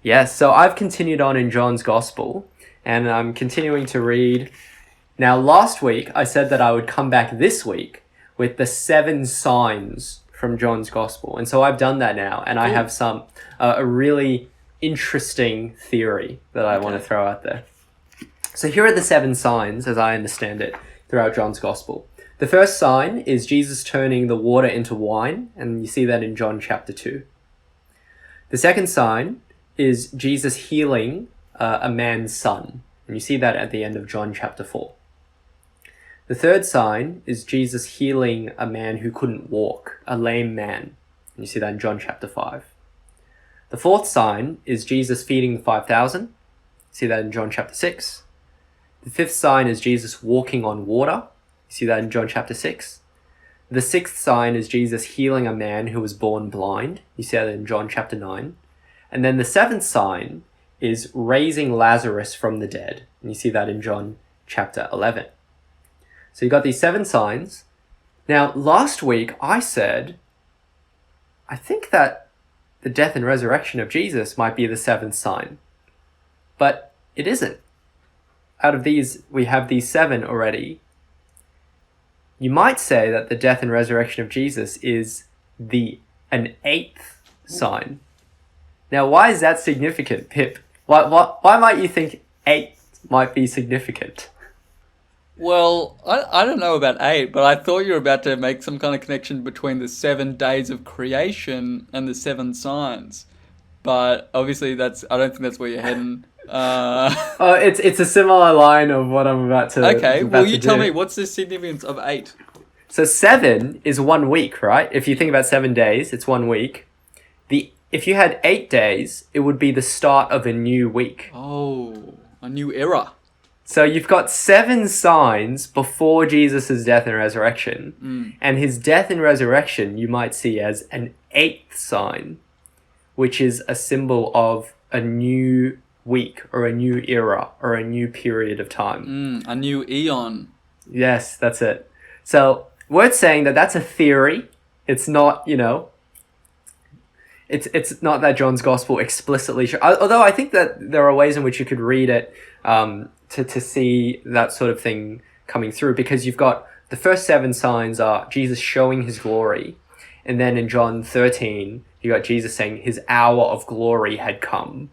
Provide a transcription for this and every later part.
Yes, so I've continued on in John's Gospel, and I'm continuing to read. Now, last week I said that I would come back this week with the 7 signs from John's Gospel, and so I've done that now, and I have a really interesting theory that I want to throw out there. So here are the 7 signs, as I understand it, throughout John's Gospel. The first sign is Jesus turning the water into wine, and you see that in John chapter 2. The second sign is Jesus healing a man's son, and you see that at the end of John chapter 4. The third sign is Jesus healing a man who couldn't walk, a lame man, and you see that in John chapter 5. The fourth sign is Jesus feeding the 5,000, you see that in John chapter 6. The fifth sign is Jesus walking on water, you see that in John chapter 6. The sixth sign is Jesus healing a man who was born blind, you see that in John chapter 9. And then the seventh sign is raising Lazarus from the dead. And you see that in John chapter 11. So you got these 7 signs. Now, last week I said, I think that the death and resurrection of Jesus might be the 7th sign. But it isn't. Out of these, we have these 7 already. You might say that the death and resurrection of Jesus is an 8th sign. Now, why is that significant, Pip? Why might you think 8 might be significant? Well, I don't know about 8, but I thought you were about to make some kind of connection between the 7 days of creation and the 7 signs. But obviously, I don't think that's where you're heading. It's a similar line of what I'm about to. Okay, well, you tell me, what's the significance of 8? So 7 is 1 week, right? If you think about 7 days, it's 1 week. If you had 8 days, it would be the start of a new week. Oh, a new era. So you've got 7 signs before Jesus' death and resurrection. And his death and resurrection you might see as an 8th sign, which is a symbol of a new week or a new era or a new period of time. A new eon. Yes, that's it. So we're saying that that's a theory. It's not, it's not that John's Gospel explicitly although I think that there are ways in which you could read it to see that sort of thing coming through, because you've got the first 7 signs are Jesus showing his glory, and then in John 13 you got Jesus saying his hour of glory had come,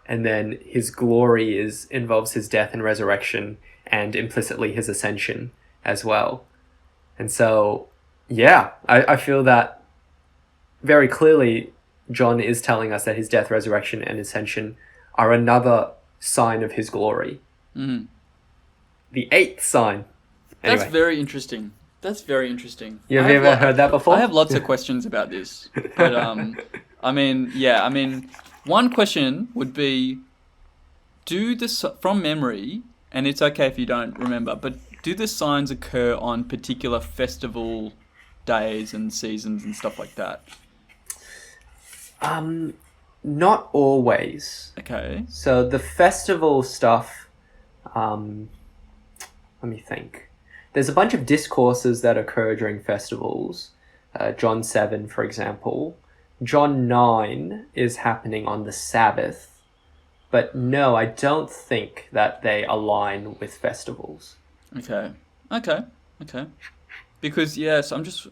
and then his glory involves his death and resurrection and implicitly his ascension as well. And so I feel that very clearly John is telling us that his death, resurrection, and ascension are another sign of his glory. The 8th sign. Anyway. That's very interesting. You have ever heard that before? I have lots of questions about this. But, one question would be, from memory, and it's okay if you don't remember, but do the signs occur on particular festival days and seasons and stuff like that? Not always. Okay. So the festival stuff, let me think. There's a bunch of discourses that occur during festivals. John 7, for example. John 9 is happening on the Sabbath. But no, I don't think that they align with festivals. Okay. Because, yes, I'm just...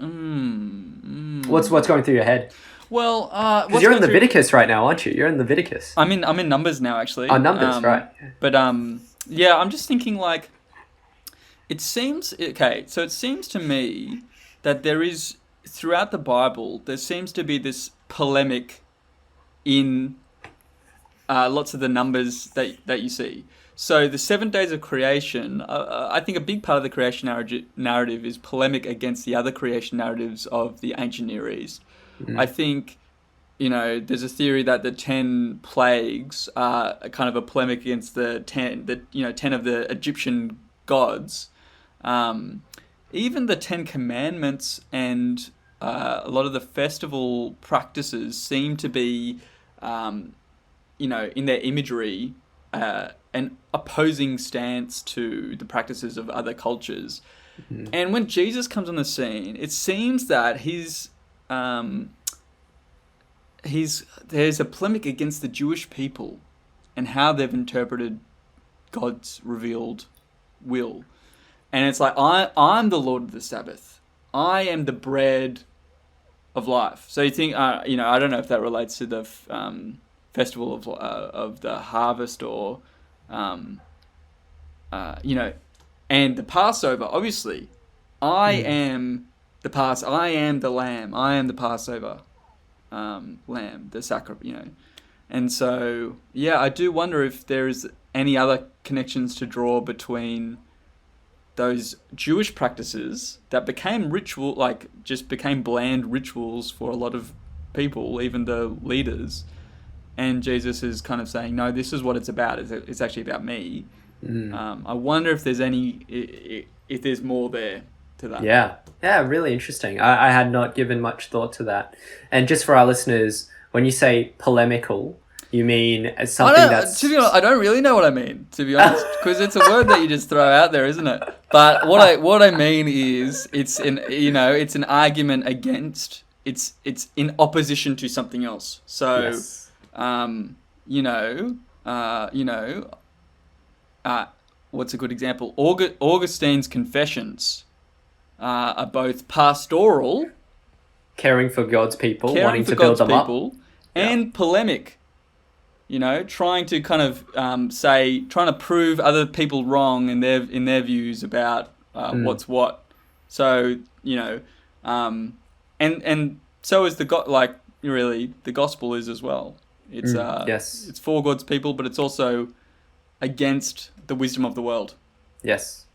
What's going through your head? Well, because you're in Leviticus right now, aren't you? You're in Leviticus. I'm in Numbers now, actually. Oh, Numbers, right. But, I'm just thinking, like, it seems to me that there is, throughout the Bible, there seems to be this polemic in lots of the numbers that you see. So the 7 days of creation, I think a big part of the creation narrative is polemic against the other creation narratives of the ancient Near East. I think, there's a theory that the 10 plagues are kind of a polemic against the 10 of the Egyptian gods. Even the 10 Commandments and a lot of the festival practices seem to be, in their imagery, an opposing stance to the practices of other cultures. And when Jesus comes on the scene, it seems that there's a polemic against the Jewish people and how they've interpreted God's revealed will. And it's like, I'm the Lord of the Sabbath. I am the bread of life. So you think, I don't know if that relates to the festival of the harvest or, and the Passover. Obviously, I am the lamb. I am the Passover lamb, the sacrifice. And so, yeah, I do wonder if there is any other connections to draw between those Jewish practices that became became bland rituals for a lot of people, even the leaders. And Jesus is kind of saying, no, this is what it's about. It's actually about me. I wonder if there's if there's more there to that. Yeah, really interesting. I had not given much thought to that. And just for our listeners, when you say polemical, you mean as something that's... To be honest, I don't really know what I mean, to be honest, because it's a word that you just throw out there, isn't it? But what I mean is it's an argument against, it's in opposition to something else. So, Yes. What's a good example? Augustine's Confessions are both pastoral, Caring for God's people, wanting to build them up. and polemic. Trying to kind of trying to prove other people wrong in their views about what's what. So and so is the gospel is as well. It's Yes. it's for God's people, but it's also against the wisdom of the world. Yes.